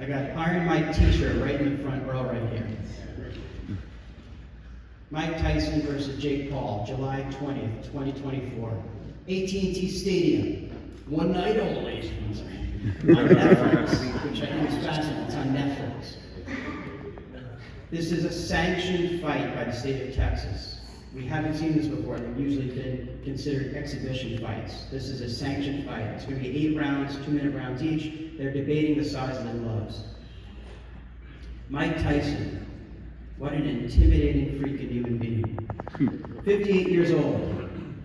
got Iron Mike t-shirt right in the front row right here. Mike Tyson versus Jake Paul, July 20th, 2024. AT&T Stadium, one night only. On Netflix, which I think is fascinating. It's on Netflix. This is a sanctioned fight by the state of Texas. We haven't seen this before. They've usually been considered exhibition fights. This is a sanctioned fight. It's going to be 8 rounds, 2-minute rounds each. They're debating the size of the gloves. Mike Tyson, what an intimidating freaking human being. 58 years old.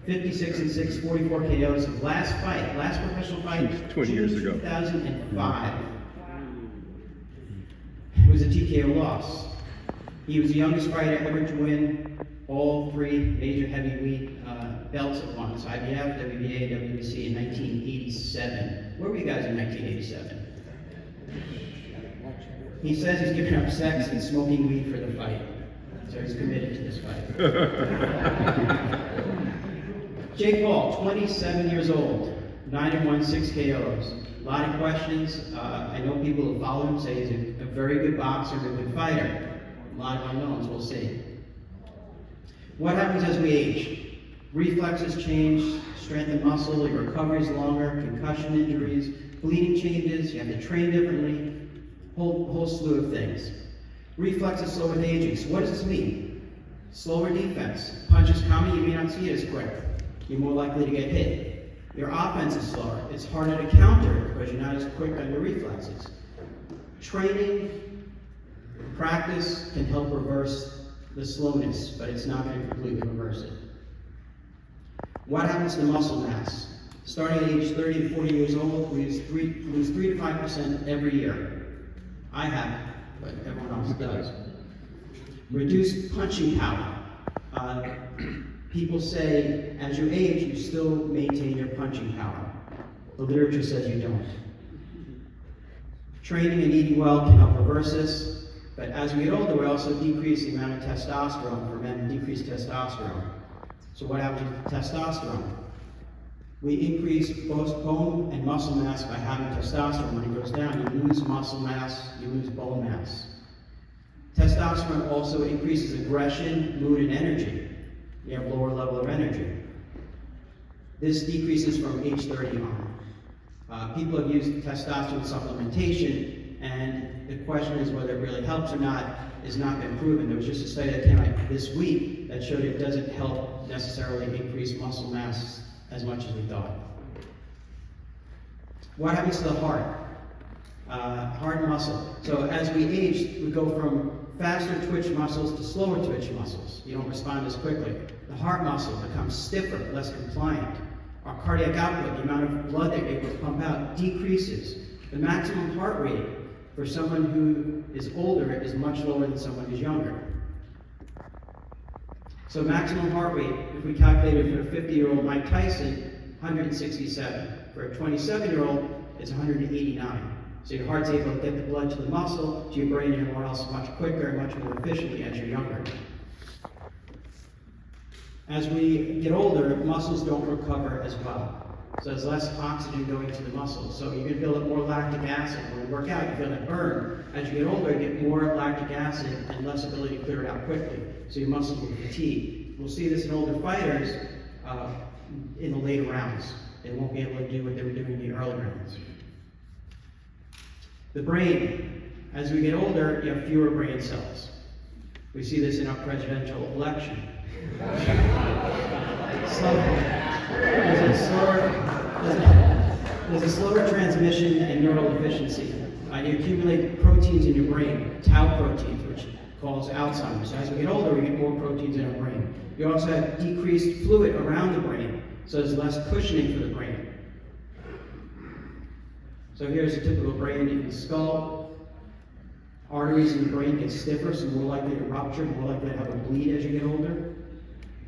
56-6, 44 KOs. Last professional fight, 20 years ago. 2005. It was a TKO loss. He was the youngest fighter ever to win all 3 major heavyweight belts at once: IBF, WBA, WBC in 1987. Where were you guys in 1987? He says he's giving up sex and smoking weed for the fight, so he's committed to this fight. Jake Paul, 27 years old, 9-1, 6 KOs. A lot of questions. I know people who follow him say he's a very good boxer and a good fighter. A lot of unknowns, we'll see. What happens as we age? Reflexes change, strength and muscle, your recovery is longer, concussion injuries, bleeding changes, you have to train differently, whole slew of things. Reflexes slow with aging. So what does this mean? Slower defense. Punches coming, you may not see it as quick. You're more likely to get hit. Your offense is slower. It's harder to counter because you're not as quick on your reflexes. Training, practice can help reverse the slowness, but it's not going to completely reverse it. What happens to muscle mass? Starting at age 30 to 40 years old, we lose 3 to 5% every year. I have, but everyone else does. Reduced punching power. People say as you age, you still maintain your punching power. The literature says you don't. Training and eating well can help reverse this, but as we get older, we also decrease the amount of testosterone. For men, decrease testosterone. So what happens with testosterone? We increase both bone and muscle mass by having testosterone. When it goes down, you lose muscle mass, you lose bone mass. Testosterone also increases aggression, mood, and energy. You have lower level of energy. This decreases from age 30 on. People have used testosterone supplementation, and the question is whether it really helps or not has not been proven. There was just a study that came out this week that showed it doesn't help necessarily increase muscle mass as much as we thought. What happens to the heart? Heart muscle. So as we age, we go from faster twitch muscles to slower twitch muscles. You don't respond as quickly. The heart muscle becomes stiffer, less compliant. Our cardiac output, the amount of blood that we're able to pump out, decreases. The maximum heart rate for someone who is older is much lower than someone who's younger. So maximum heart rate, if we calculate it for a 50-year-old Mike Tyson, 167. For a 27-year-old, it's 189. So your heart's able to get the blood to the muscle, to your brain and everywhere else much quicker and much more efficiently as you're younger. As we get older, muscles don't recover as well. So there's less oxygen going to the muscles. So you're going to build up more lactic acid. When you work out, you feel that burn. As you get older, you get more lactic acid and less ability to clear it out quickly. So your muscles will fatigue. We'll see this in older fighters in the later rounds. They won't be able to do what they were doing in the early rounds. The brain. As we get older, you have fewer brain cells. We see this in our presidential election. There's a slower transmission and neural deficiency. You accumulate proteins in your brain, tau proteins, which cause Alzheimer's. So as we get older, we get more proteins in our brain. You also have decreased fluid around the brain, so there's less cushioning for the brain. So here's a typical brain in the skull. Arteries in the brain get stiffer, so more likely to rupture, more likely to have a bleed as you get older.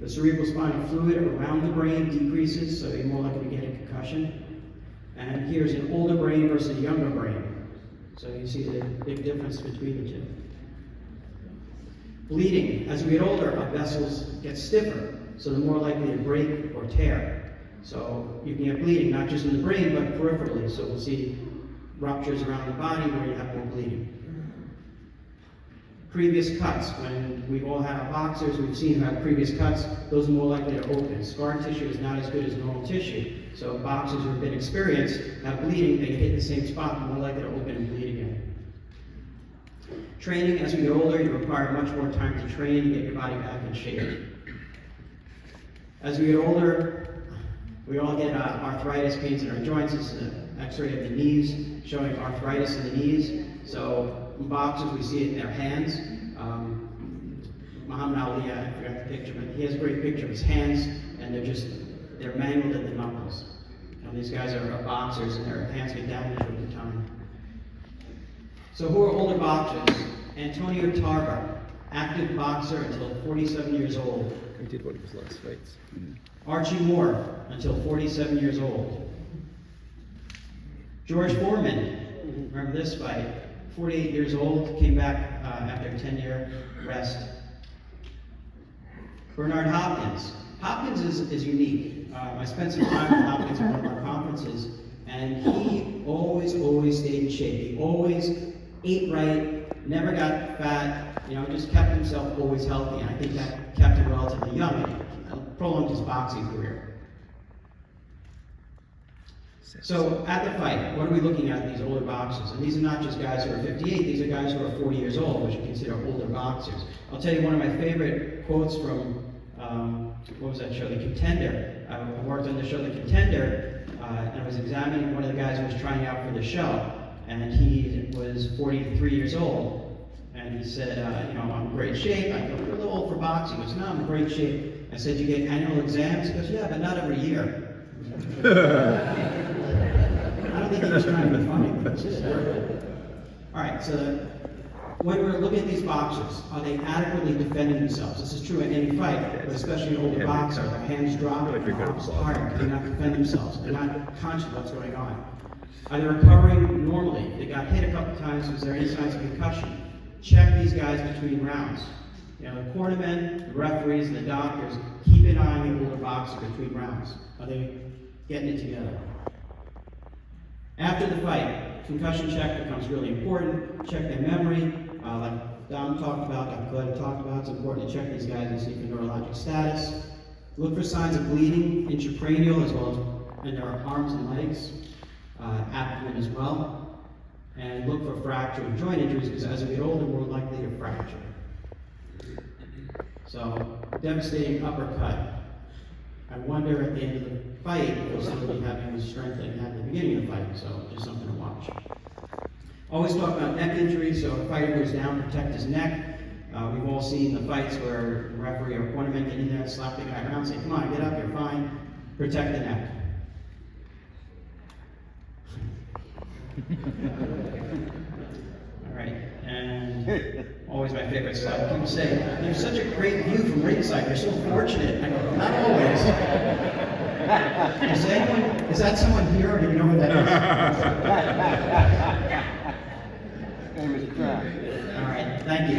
The cerebral spinal fluid around the brain decreases, so you're more likely to get a concussion. And here's an older brain versus a younger brain. So you see the big difference between the two. Bleeding. As we get older, our vessels get stiffer, so they're more likely to break or tear. So you can get bleeding not just in the brain, but peripherally. So we'll see ruptures around the body where you have more bleeding. Previous cuts, when we've all had our boxers, we've seen who have previous cuts, those are more likely to open. Scar tissue is not as good as normal tissue. So boxers who have been experienced have bleeding, they hit the same spot, more likely to open and bleed again. Training, as we get older, you require much more time to train and get your body back in shape. As we get older, we all get arthritis, pains in our joints. This is an x-ray of the knees showing arthritis in the knees. So in boxers, we see it in their hands. Muhammad Ali, I forgot the picture, but he has a great picture of his hands, and they're mangled at the knuckles. These guys are boxers, and their hands get damaged over time. So who are older boxers? Antonio Tarver, active boxer until 47 years old. He did one of his last fights. Archie Moore, until 47 years old. George Foreman, remember this fight? 48 years old, came back after a 10-year rest. Bernard Hopkins. Hopkins is unique. I spent some time with Hopkins at one of our conferences, and he always stayed in shape. He always ate right, never got fat, just kept himself always healthy, and I think that kept him relatively young and prolonged his boxing career. So at the fight, what are we looking at these older boxers? And these are not just guys who are 58, these are guys who are 40 years old, which you consider older boxers. I'll tell you one of my favorite quotes from, what was that show, The Contender. I worked on the show The Contender, and I was examining one of the guys who was trying out for the show, and he was 43 years old. And he said, I'm in great shape. I go, you're a little old for boxing. He goes, no, I'm in great shape. I said, you get annual exams? He goes, yeah, but not every year. I don't think he was trying to be funny, but it's just all right, so when we're looking at these boxers, are they adequately defending themselves? This is true in any fight, but especially an older boxer. Their hands dropping, their arms hard, they cannot defend themselves. They're not conscious of what's going on. Are they recovering normally? They got hit a couple times. Was there any signs of concussion? Check these guys between rounds. The cornermen, the referees, and the doctors, keep an eye on the older boxer between rounds. Are they getting it together? After the fight, concussion check becomes really important. Check their memory, like Dom talked about, Dr. Coletta talked about. It's important to check these guys and see for neurologic status. Look for signs of bleeding, intracranial as well as in their arms and legs, abdomen as well. And look for fracture and joint injuries, because as we get older, we're likely to fracture. So, devastating uppercut. I wonder at the end of the fight if we'll still be having the strength that we had at the beginning of the fight, so just something to watch. Always talk about neck injuries, so if a fighter goes down, protect his neck. We've all seen the fights where the referee or cornerman get in there and slap the guy around and say, come on, get up, you're fine. Protect the neck. All right, and always my favorite slide. People say, you have such a great view from ringside, you're so fortunate. I go, not always. Is that someone here, or do you know who that is? All right, thank you.